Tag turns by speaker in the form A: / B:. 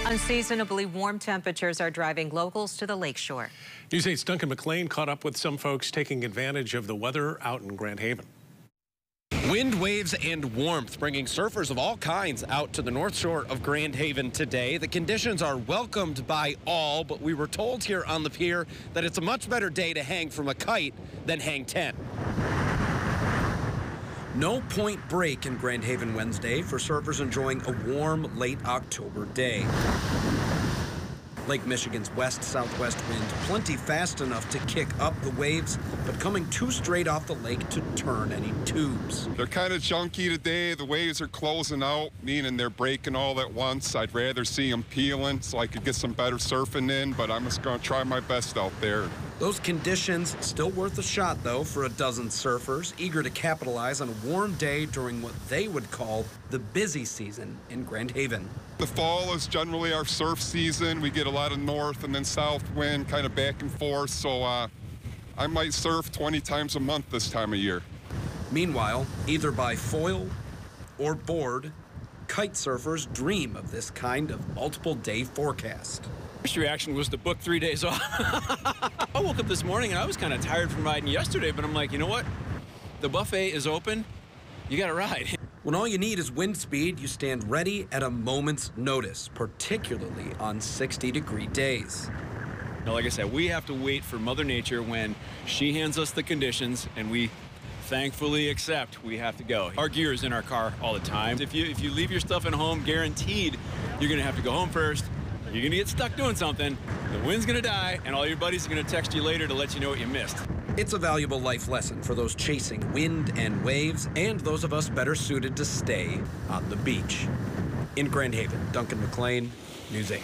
A: Unseasonably warm temperatures are driving locals to the lakeshore.
B: News 8's Duncan McLean caught up with some folks taking advantage of the weather out in Grand Haven.
C: Wind, waves, and warmth bringing surfers of all kinds out to the North Shore of Grand Haven today. The conditions are welcomed by all, but we were told here on the pier that it's a much better day to hang from a kite than hang 10. No point break in Grand Haven Wednesday for surfers enjoying a warm, late October day. Lake Michigan's west-southwest wind plenty fast enough to kick up the waves, but coming too straight off the lake to turn any tubes.
D: They're kind of junky today. The waves are closing out, meaning they're breaking all at once. I'd rather see them peeling so I could get some better surfing in, but I'm just going to try my best out there.
C: Those conditions still worth a shot, though, for a dozen surfers eager to capitalize on a warm day during what they would call the busy season in Grand Haven.
D: The fall is generally our surf season. We get a lot of north and then south wind kind of back and forth, so I might surf 20 times a month this time of year.
C: Meanwhile, either by foil or board, kite surfers dream of this kind of multiple-day forecast.
E: First reaction was to book 3 days off. I woke up this morning and I was kind of tired from riding yesterday, but I'm like, you know what? The buffet is open. You got to ride.
C: When all you need is wind speed, you stand ready at a moment's notice, particularly on 60-degree days.
E: Now, like I said, we have to wait for Mother Nature when she hands us the conditions, and we thankfully accept we have to go. Our gear is in our car all the time. If you leave your stuff at home, guaranteed you're going to have to go home first. You're going to get stuck doing something, the wind's going to die, and all your buddies are going to text you later to let you know what you missed.
C: It's a valuable life lesson for those chasing wind and waves and those of us better suited to stay on the beach. In Grand Haven, Duncan McLean, News 8.